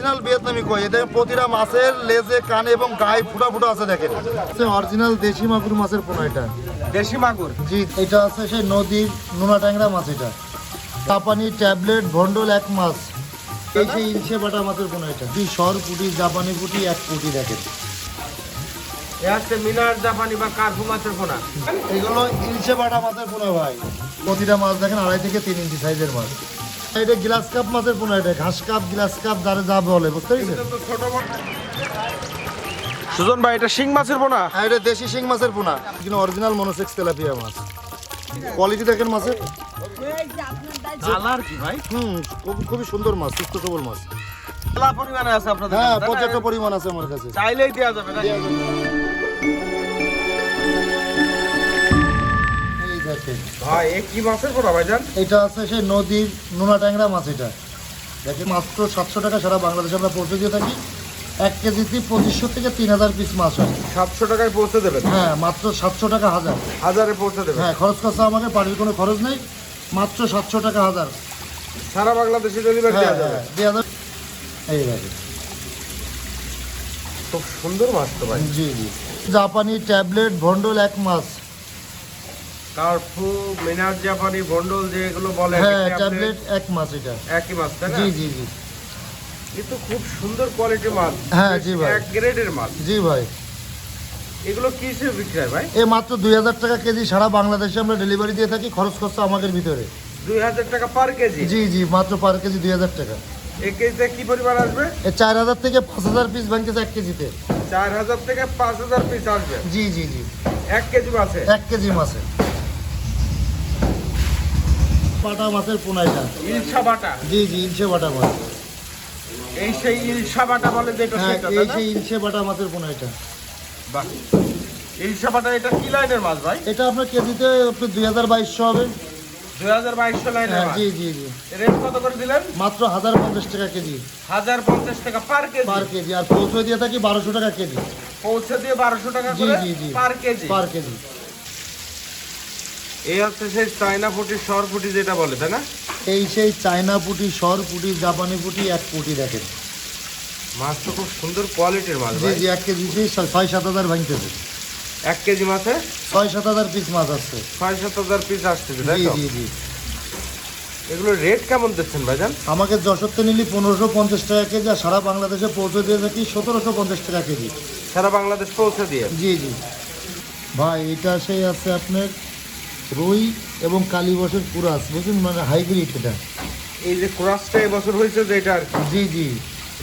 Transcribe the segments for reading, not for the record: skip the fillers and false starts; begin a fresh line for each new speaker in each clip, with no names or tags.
Original ভিয়েতনামি কই। এটা প্রতিটা মাছের লেজে কানে এবং গায়ে ফুটা ফুটা আছে দেখেন। অরিজিনাল দেশি মাগুর মাছের পোনা এটা।
দেশি মাগুর?
জি, এটা আছে সেই নদীর নোনা ট্যাংরা মাছ। এটা জাপানি ট্যাবলেট ভন্ডল এক মাছ। এই সেই ইলশে বাটা মাছের পোনা এটা। জি, সর পুঁটি জাপানি পুঁটি 1 পুঁটি দেখেন।
এ হচ্ছে মিনার জাপানি বা কার্পু মাছের পোনা।
এগুলো ইলশে বাটা মাছের পোনা ভাই। প্রতিটা মাছ দেখেন 2.5 থেকে 3 ইঞ্চি সাইজের মাছ। এটা গ্লাস কাপ মাছের পোনা। এটা ঘাস কাপ গ্লাস কাপ যারা যা বলে, বুঝতে পেরেছেন?
সুজন ভাই এটা শিং মাছের পোনা?
হ্যাঁ, এটা দেশি শিং মাছের পোনা, কিন্তু অরিজিনাল মনোসেক্স তেলাপিয়া মাছ। কোয়ালিটি দেখেন মাছের।
কালার কি ভাই?
খুবই সুন্দর মাছ, সুস্থ সবল মাছ।
মেলা পরিমাণে আছে আপনাদের?
হ্যাঁ, পর্যাপ্ত পরিমাণ আছে আমার কাছে।
চাইলেই দেওয়া যাবে না?
এই দেখেন
ভাই এ কি মাছের পোনা ভাইজান?
এটা আছে সেই নদীর নোনা ট্যাংরা মাছ। এটা দেখেন মাত্র 700 টাকা সারা বাংলাদেশে আমরা পৌঁছে দিয়ে থাকি। 1 কেজিতে 2500 থেকে 3000 পিস মাছ হয়।
700 টাকায় পৌঁছে দেবেন?
হ্যাঁ, মাত্র 700 টাকা হাজার।
হাজারে পৌঁছে দেবেন?
হ্যাঁ, খরচ খরচা আমাকে বাড়ির কোনো খরচ নেই, মাত্র 700 টাকা হাজার।
সারা বাংলাদেশে ডেলিভারি দেওয়া যাবে?
দেওয়া যাবে। এই দেখেন
খুব সুন্দর মাছ তো ভাই।
জি জি, জাপানি ট্যাবলেট ভন্ডল 1 মাছ।
কার্পু মিনার জাপানি ভন্ডল যেগুলো বলে,
হ্যাঁ, ট্যাবলেট 1 মাছ। এটা
একই মাছ তাই না?
জি জি জি।
কিন্তু খুব সুন্দর কোয়ালিটির মাছ।
হ্যাঁ, জি ভাই।
এক গ্রেডের মাছ।
জি ভাই,
এগুলো কি হিসেবে বিক্রি হয় ভাই?
এ মাত্র 2000 টাকা কেজি সারা বাংলাদেশে আমরা ডেলিভারি দিয়ে থাকি, খরচ খরচা আমাদের ভিতরে।
2000 টাকা পার কেজি?
জি জি, মাত্র পার কেজি 2000 টাকা।
এক কেজিতে কি পরিমাণ আসবে?
এ 4000 থেকে 5000 পিস ভাঙতেছে 1 কেজিতে।
4000 থেকে 5000 পিস আসবে
জি জি জি,
1 কেজি মাছে?
1 কেজি মাছে। বাটা মাছের পোনা এটা।
ইলশা বাটা?
জি জি, ইলশে বাটা মাছ।
এই সেই ইলশা বাটা বলে যেটা,
হ্যাঁ,
সেটা
এই
তাই না?
সেই ইলশে বাটা মাছের পোনা এটা।
বাহ, ইলশা বাটা এটা কি লাইনের মাছ ভাই?
এটা আপনার কেজিতে আপনার 2200 হবে।
2200 লাইনের
হ্যাঁ,
মাছ?
জি জি জি।
রেট কত করে দিলেন?
মাত্র 1050 টাকা কেজি
1050 টাকা পার কেজি?
পার কেজি। আর পৌঁছে দিয়ে থাকি 1200 টাকা কেজি।
পৌঁছে দিয়ে 1200 টাকা
জি
করে
জি জি,
পার কেজি?
পার কেজি।
এই হচ্ছে সেই চায়না পুটি, সর পুটি যেটা বলে, তাই না?
এই সেই চায়না পুঁটি সর পুঁটি জাপানি পুঁটি 1 পুঁটি দেখেন।
মাছ তো খুব সুন্দর কোয়ালিটির মাছ
জি
ভাই।
জি, 1 কেজিতে 6-7 ভাঙতেছে।
1 কেজি মাছে
6-7 পিস মাছ আসছে।
6-7 পিস আসতেছে তাই
জি
তো?
জি জি।
এগুলো রেট কেমন দিচ্ছেন ভাইজান?
আমাকে যশোরতে নিলে 1550 টাকা কেজি, আর সারা বাংলাদেশে পৌঁছে দিয়ে থাকি 1750 টাকা কেজি।
সারা বাংলাদেশ পৌঁছে দিয়ে?
জি জি ভাই, এটা সেই আছে আপনার রুই এবং কালীবসের কুরাস, বুঝুন, মানে হাইব্রিড এটা।
এই যে ক্রসটা এবছর হয়েছে যেটা আর কি,
জি জি,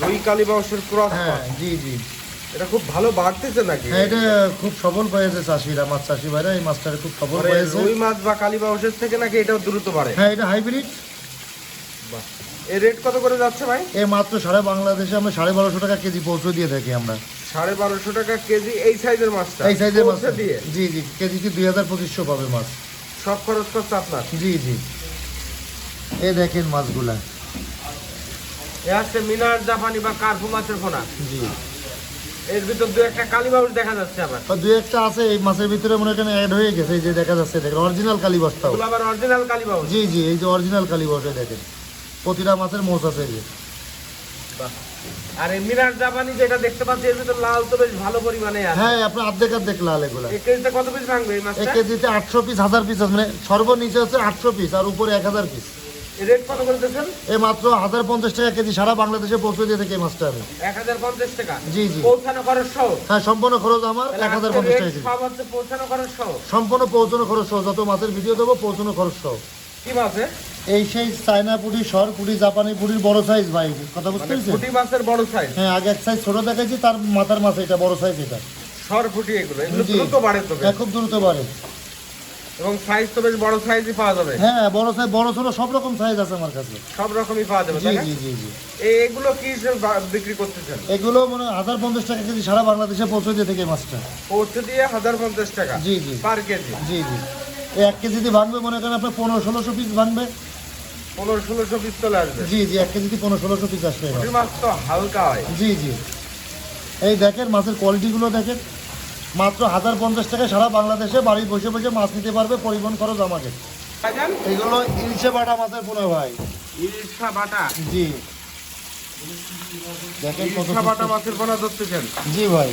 রুই কালীবাউসের ক্রস।
হ্যাঁ জি জি।
এটা খুব ভালো বাড়তেছে নাকি?
হ্যাঁ, এটা খুব সফল পেয়েছে চাষিরা, মাছ চাষি ভাইরা এই মাছটা খুব সফল
মানে
পেয়েছে।
রুই মাছ বা কালীবাউসের থেকে নাকি এটা দ্রুত বাড়ে?
হ্যাঁ, এটা হাইব্রিড।
বাহ, এর রেট কত করে যাচ্ছে ভাই?
এই মাত্র সারা বাংলাদেশে আমরা 1250 টাকা কেজি পৌঁছে দিয়ে থাকি আমরা।
1250 টাকা কেজি এই সাইজের মাছটা?
এই সাইজের মাছ
পৌঁছে দিয়ে?
জি জি, কেজিতে 2200 পাবে মাছ।
সব খরচ করছে আপনার?
জি জি, এই দেখেন মাছগুলা।
এ হচ্ছে মিনার জাপানি বা কার্পু মাছের পোনা।
জি,
এর ভিতর দু একটা কালীবাউস দেখা যাচ্ছে আবার।
আর 2-1টা আছে এই মাছের ভিতরে, মনে করেন অ্যাড হয়ে গেছে। এই যে দেখা যাচ্ছে, দেখেন অরিজিনাল কালীবাসটাও।
এগুলো আবার অরিজিনাল কালীবাউস?
জি জি, এই যে অরিজিনাল কালীবাসটা দেখেন, প্রতিটা মাছের মোচ আছে এই যে।
বাহ, আর এই মিনার জাপানি যেটা দেখতে পাচ্ছি এর ভিতর লাল তো বেশ ভালো পরিমাণে আছে।
হ্যাঁ, আপনার অর্ধেক লাল এগুলা।
এক কেজিতে কত পিস ভাঙবে এই
এক
মাছটা?
কেজিতে 800 পিস 1000 পিস আছে, মানে সর্বনিচে হচ্ছে 800 পিস আর উপরে 1000 পিস।
এর রেট কত করে দিচ্ছেন?
এই মাত্র 1050 টাকা কেজি সারা বাংলাদেশে পৌঁছে দিয়ে থাকি এই মাছটা আমি।
1050 টাকা?
জি জি,
পৌঁছানো খরচ সহ?
হ্যাঁ, সম্পূর্ণ খরচ আমার
তাহলে
1050
আজকের
টাকা
রেট
কেজি।
সব হচ্ছে পৌঁছানো খরচ সহ?
সম্পূর্ণ পৌঁছানো খরচ সহ, যত মাছের ভিডিও দেবো পৌঁছানো খরচ সহ।
কি মাছে?
এই সেই চায়না পুঁটি সর পুঁটি জাপানি পুঁটির বড় সাইজ ভাই, কথা বুঝতে
মানে
পেরেছেন?
পুঁটি মাছের বড় সাইজ?
হ্যাঁ, আগে এক সাইজ ছোট দেখাইছি, তার মাথার মাছ এটা বড় সাইজ এটা।
সর পুঁটি এগুলো
জি।
দ্রুত বাড়ে তো বেশ।
হ্যাঁ, খুব দ্রুত বাড়ে।
এবং সাইজ তো বেশ বড় সাইজই পাওয়া যাবে?
হ্যাঁ, বড় সাইজ বড় ছোট সব রকম সাইজ আছে আমার কাছে।
সব রকমই পাওয়া যাবে
জি
তাই না?
জি জি জি।
এগুলো কি হিসেবে বিক্রি করতেছেন?
এগুলো মানে 1050 টাকা কেজি সারা বাংলাদেশে পৌঁছে দিয়ে থেকে মাছটা।
পৌঁছে দিয়ে 1050 টাকা
জি জি
পার কেজি?
জি জি, এই 1 কেজিতে ভাঙবে মনে করেন আপনার 1500-1600 পিস ভাঙবে।
1500-1600 পিস চলে আসবে?
জি জি, 1 কেজিতে 1500-1600 পিস আসবে এই মাছ।
পুঁটি মাছ তো হালকা হয়।
জি জি, এই দেখেন মাছের কোয়ালিটিগুলো দেখেন। মাত্র 1050 টাকায় সারা বাংলাদেশে বাড়ি বসে বসে মাছ নিতে পারবে, পরিবহন খরচ আমাকে।
ভাইজান,
এগুলো ইলশে বাটা মাছের পোনা ভাই।
ইলশা বাটা?
জি, দেখেন কত
ইলশা বাটা মাছের পোনা ধরতেছেন।
জি ভাই,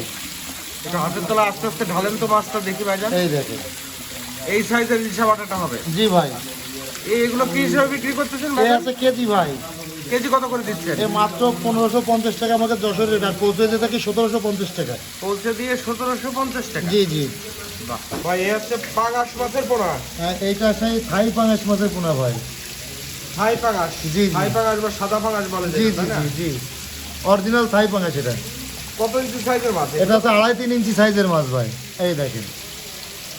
এটা হাতের তলা আস্তে আস্তে ঢালেন তো মাছটা দেখি ভাইজান।
এই দেখেন।
এই সাইজের ইলশা বাটাটা হবে।
জি ভাই,
এইগুলো কি হিসেবে বিক্রি করতেছেন
এই
ভাইজান?
আছে কেজি ভাই,
কেজি কত করে দিচ্ছেন?
এ মাত্র 1550 টাকা আমাকে যশোর রেট, আর পৌঁছে যেতে থাকি 1750 টাকা।
পৌঁছে দিয়ে 1750 টাকা।
জি জি।
বাহ ভাই, এই হচ্ছে পাঙাশ মাছের পোনা।
এইটা সেই থাই পাঙাশ মাছের পোনা ভাই।
থাই পাঙাশ।
জি, জি।
থাই পাঙাশ বা সাদা পাঙাশ বলে
জি
যেটা,
জি
তাই না?
জি জি, অরিজিনাল থাই পাঙাশ এটা।
কত ইঞ্চি সাইজের মাছ?
এটা আছে 2.5-3 ইঞ্চি সাইজের মাছ ভাই, এই দেখেন।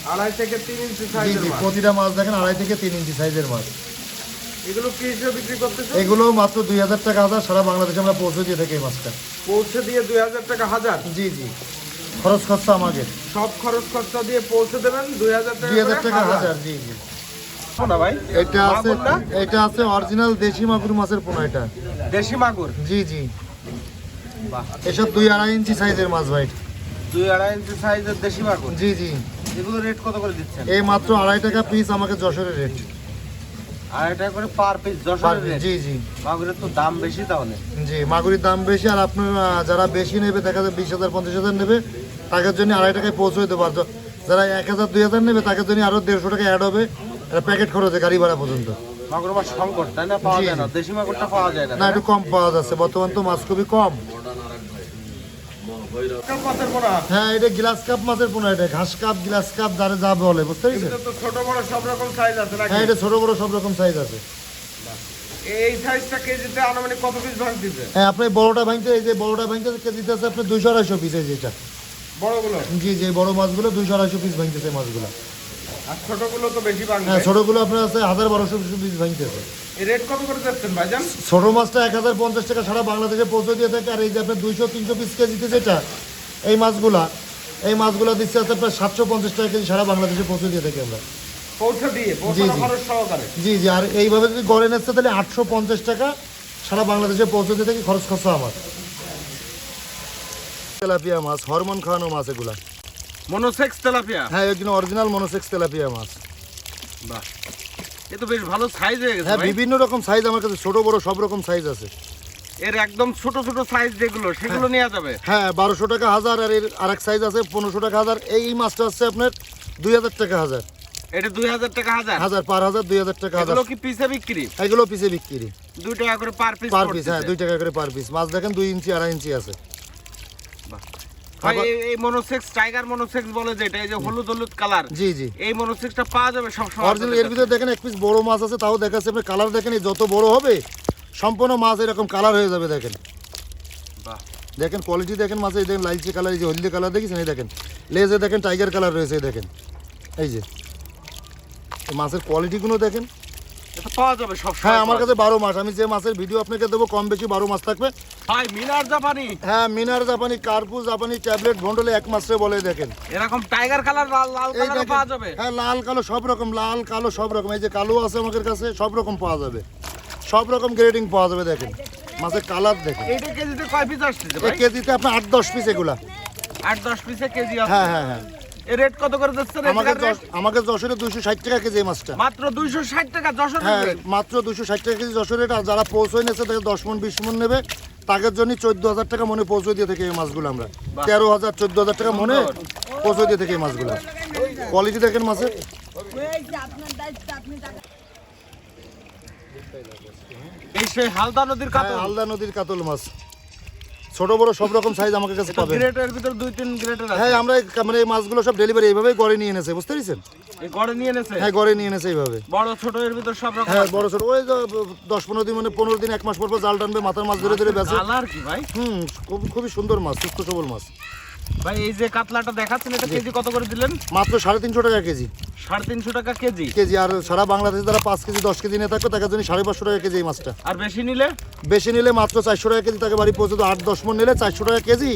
2.5 থেকে 3 ইঞ্চি
জি
সাইজের
জি,
মাছ।
প্রতিটা মাছ দেখেন 2.5 থেকে 3 ইঞ্চি সাইজের মাছ।
এগুলো কি হিসেবে বিক্রি করতেছেন?
এগুলো মাত্র 2000 টাকা হাজার, সারা বাংলাদেশে আমরা পৌঁছে দিয়ে থাকি এই মাছটা।
পৌঁছে দিয়ে 2000 টাকা হাজার।
জি জি, খরচ খরচা আমাকে
সব খরচ খরচা দিয়ে পৌঁছে দেবেন 2000 টাকা
2000 টাকা
হাজার।
হাজার। জি জি।
না ভাই,
এটা আছে,
মাগুর না?
এটা আছে অরিজিনাল দেশি মাগুর মাছের পোনা এটা।
দেশি মাগুর।
জি জি,
বাহ,
এসব 2-2.5 ইঞ্চি সাইজের মাছ ভাই।
2-2.5 ইঞ্চি সাইজের দেশি মাগুর।
জি জি,
এগুলো রেট কত করে দিচ্ছেন?
এই মাত্র 2.5 টাকা পিস আমাকে যশোরের রেট।
2.5 টাকা করে পার পিস
পার
যশোরের
পিস।
রেট।
জি জি
মাগুরের তো দাম বেশি তাহলে।
জি, মাগুরির দাম বেশি, আর আপনার যারা বেশি নেবে, দেখা যায় 20,000 50,000 নেবে, তাদের জন্য 2.5 টাকায় পৌঁছে দিতে পারতো। যারা 1,000 2,000 নেবে, তাদের জন্য আরো 150 টাকা অ্যাড হবে, প্যাকেট খরচে গাড়ি ভাড়া পর্যন্ত।
মাগুর মাছ সংকট, তাই না? পাওয়া
জি,
যায় না,
জি।
দেশি মাগুরটা পাওয়া যায় না।
না, একটু কম পাওয়া যাচ্ছে বর্তমান, তো মাছ খুবই কম।
মাছের পোনা।
হ্যাঁ, এটা গ্লাস কাপ মাছের পোনা, এটা ঘাস কাপ, গ্লাস কাপ, যারা যা বলে, বুঝতে পেরেছেন?
এগুলো তো ছোট বড় সব রকম সাইজ আছে নাকি?
হ্যাঁ, এটা ছোট বড় সব রকম সাইজ আছে।
এই সাইজটা কেজিতে আনুমানিক কত পিস ভাঙতেছে?
হ্যাঁ, আপনি বড়টা ভাঙতে, এই যে বড়টা ভাঙতে কেজিতে আছে আপনার 200-250 পিস, এই যেটা।
বড়গুলো?
জি জি, বড় মাছগুলো 200-250 পিস ভাঙতেছে মাছগুলো।
আর ছোটগুলো তো বেশি ভাঙবে।
হ্যাঁ, ছোটগুলো আপনার আছে 1000-1200 পিস ভাঙতেছে।
এই রেট কত করে যাচ্ছেন ভাইজান?
ছোট মাছটা 1050 টাকা সারা বাংলাদেশে পৌঁছে দিয়ে থাকে। আর এই যে আপনার 200-300 পিস কেজিতে যেটা, এই মাছগুলা দিচ্ছে আছে আপনার 750 টাকা কেজি, সারা বাংলাদেশে পৌঁছে দিয়ে থাকি আমরা।
পৌঁছে দিয়ে পৌঁছানো খরচ সহকারে?
জি জি, আর এইভাবে যদি গড়ে নিচ্ছে তাহলে 850 টাকা সারা বাংলাদেশে পৌঁছে দিয়ে থাকি, খরচ খরচা আমার। তেলাপিয়া মাছ, হরমোন খাওয়ানো মাছ এগুলা।
Monosex tilapia?
হ্যাঁ, একজন অরিজিনাল মনোসেক্স তেলাপিয়া মাছ।
বাহ, এ তো বেশ ভালো সাইজ হয়ে গেছে
হ্যাঁ,
ভাই।
বিভিন্ন রকম সাইজ আমার কাছে, ছোট বড় সব রকম সাইজ আছে।
এর একদম ছোট ছোট সাইজ যেগুলো, সেগুলো নেওয়া যাবে?
হ্যাঁ, 1200 টাকা হাজার, আর এর আরেক সাইজ আছে 1500 টাকা হাজার। এই মাছটা হচ্ছে আপনার 2000 টাকা হাজার।
এটা 2000 টাকা হাজার?
হাজার পার হাজার, 2000 টাকা হাজার।
এগুলো কি পিসে বিক্রি?
এগুলো পিসে বিক্রি,
2 টাকা করে পার পিস?
Per piece. হ্যাঁ, 2 টাকা করে পার পিস। মাছ দেখেন 2 ইঞ্চি 2.5 ইঞ্চি আছে।
ভাই, এই মনোসেক্স, টাইগার মনোসেক্স বলে যেটা, এই যে হলুদ হলুদ কালার,
জি জি,
এই মনোসেক্সটা পাওয়া যাবে সব সময়?
অরিজিনাল। এর ভিতরে দেখেন এক পিস বড় মাছ আছে, তাও দেখাচ্ছে আপনি। কালার দেখেন, এই যত বড় হবে সম্পূর্ণ মাছ এরকম কালার হয়ে যাবে। দেখেন,
বাহ,
দেখেন কোয়ালিটি দেখেন মাছের। এই দেখেন লালচে কালার, এই যে হলদে কালার দেখেছেন, এই দেখেন লেজে দেখেন টাইগার কালার রয়েছে, এই দেখেন। এই যে এই মাছের কোয়ালিটিগুলো দেখেন।
এটা পাওয়া যাবে সব সময়?
হ্যাঁ, আমার কাছে 12 মাস। আমি যে মাছের ভিডিও আপনাকে দেবো, কম বেশি 12 মাস থাকবে।
ভাই, মিনার জাপানি?
হ্যাঁ, মিনার জাপানি, কার্পু জাপানি, ট্যাবলেট ভন্ডলে 1 মাসে বলে। দেখেন
এরকম টাইগার কালার, লাল লাল
এই
কালার
দেখেন।
পাওয়া যাবে?
হ্যাঁ, লাল কালো সব রকম, লাল কালো সব রকম। এই যে কালো আছে আমাদের কাছে, সব রকম পাওয়া যাবে, সব রকম গ্রেডিং পাওয়া যাবে। দেখেন মাছের কালার দেখেন।
এইটা কেজিতে কয় পিস আসছে
এই
ভাই?
কেজিতে আপনার 8-10 পিস এগুলা।
8-10 পিসে কেজি আছে?
হ্যাঁ হ্যাঁ হ্যাঁ,
এর রেট কত করে যাচ্ছে?
আমাকে যশোরে 260 টাকা কেজি এই মাছটা।
মাত্র 260 টাকা যশোর?
হ্যাঁ, মাত্র 260 টাকা কেজি যশোরে। আর যারা পৌঁছে নিয়েছে, তাদের 10 মণ 20 মণ নেবে, তাদের জন্য 14,000 টাকা মনে পৌঁছে দিয়ে থাকে এই মাছগুলো আমরা। 13,000-14,000 টাকা মনে পৌঁছে দিয়ে থাকে এই মাছগুলো। কোয়ালিটি দেখেন মাছের।
এই সেই হালদা নদীর কাতল?
হ্যাঁ, হালদা নদীর কাতল মাছ, ছোট বড় সব রকম সাইজ আমার কাছে পাবেন।
গ্রেটের ভিতর 2-3 গ্রেটের আছে?
হ্যাঁ, আমরা মানে এই মাছগুলো সব ডেলিভারি এইভাবেই গড়ে নিয়ে এনেছে, বুঝতে পেরেছেন?
এই গড়ে নিয়ে এনেছে?
হ্যাঁ, গড়ে নিয়ে এনেছে এইভাবে।
বড় ছোট এর ভিতর সব রকম?
হ্যাঁ, বড় ছোট। ওই 10-15 দিন, মানে 15 দিন 1 মাস পর পর জাল টানবে, মাথার মাছ ধরে ধরে বেঁচে।
কালার কি ভাই?
খুবই সুন্দর মাছ, সুস্থ সবল মাছ।
ভাই, এই যে কাতলাটা দেখাচ্ছেন, এটা কেজি কত করে দিলেন?
মাত্র 350 টাকা কেজি।
350 টাকা কেজি?
কেজি। আর সারা বাংলাদেশে যারা 5 কেজি 10 কেজি নিয়ে থাকবে, তাদের জন্য 550 টাকা কেজি এই মাছটা।
আর বেশি নিলে?
বেশি নিলে মাত্র 400 টাকা কেজি, তাকে বাড়ি পৌঁছে দেবো। 8-10 মণ নিলে 400 টাকা কেজি,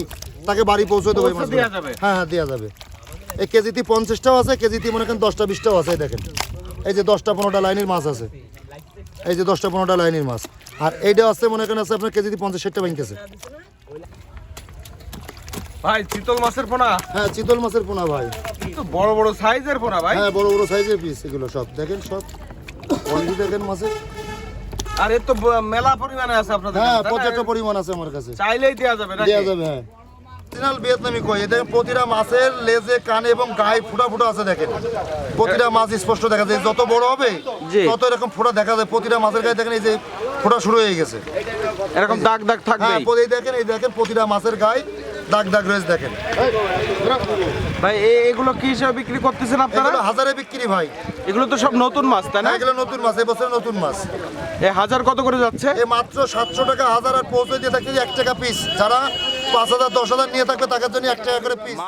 তাকে বাড়ি পৌঁছে দেবো এই
পৌঁছে
মাছগুলো।
দেয়া যাবে?
হ্যাঁ হ্যাঁ, দেওয়া যাবে। এই কেজিতে 50টাও আছে, কেজিতে মনে করেন 10টা 20টাও আছে। এই দেখেন, এই যে 10টা 15টা লাইনের মাছ আছে, এই যে 10টা 15টা লাইনের মাছ। আর এইটা আছে মনে করেন আছে আপনার কেজিতে 50-60টা ভাঙতেছে।
ভাই, চিতল মাছের পোনা?
হ্যাঁ, চিতল মাছের পোনা ভাই।
তো বড় বড় সাইজের পোনা ভাই?
হ্যাঁ, বড় বড় সাইজের পিস এগুলো সব। দেখেন সব কোয়ালিটি দেখেন মাছের।
আর এর তো মেলা পরিমাণে আছে আপনাদের
হ্যাঁ
কাছে, তাই না?
পর্যাপ্ত পরিমাণ আছে আমার কাছে,
চাইলেই দেয়া যাবে নাকি?
দেওয়া যাবে। হ্যাঁ অরিজিনাল ভিয়েতনামি কই, দেখেন প্রতিটা মাছের লেজে কানে এবং গায়ে ফুটা ফুটা আছে, দেখেন প্রতিটা মাছ স্পষ্ট দেখা যায়, যত বড় হবে
জি।
তত এরকম ফোঁটা দেখা যায়। প্রতিটা মাছের গায়ে দেখেন এই যে ফোঁটা শুরু হয়ে গেছে,
এরকম দাগ দাগ থাকবে।
হ্যাঁ এই দেখেন, এই দেখেন প্রতিটা মাছের গায়ে দাগ দাগ রয়েছে দেখেন।
ভাই এগুলো কি হিসাবে বিক্রি করতেছেন আপনারা?
এগুলো হাজারে বিক্রি ভাই,
এগুলো তো সব নতুন মাছ তাই না?
হ্যাঁ এগুলো নতুন মাছ, এবছর নতুন মাছ।
এই হাজার কত করে যাচ্ছে?
এ মাত্র 700 টাকা হাজার, আর পৌঁছে দিয়ে থাকি 1 টাকা পিস। যারা 5,000 10,000 নিয়ে থাকবে তাদের জন্য 1 টাকা করে পিস।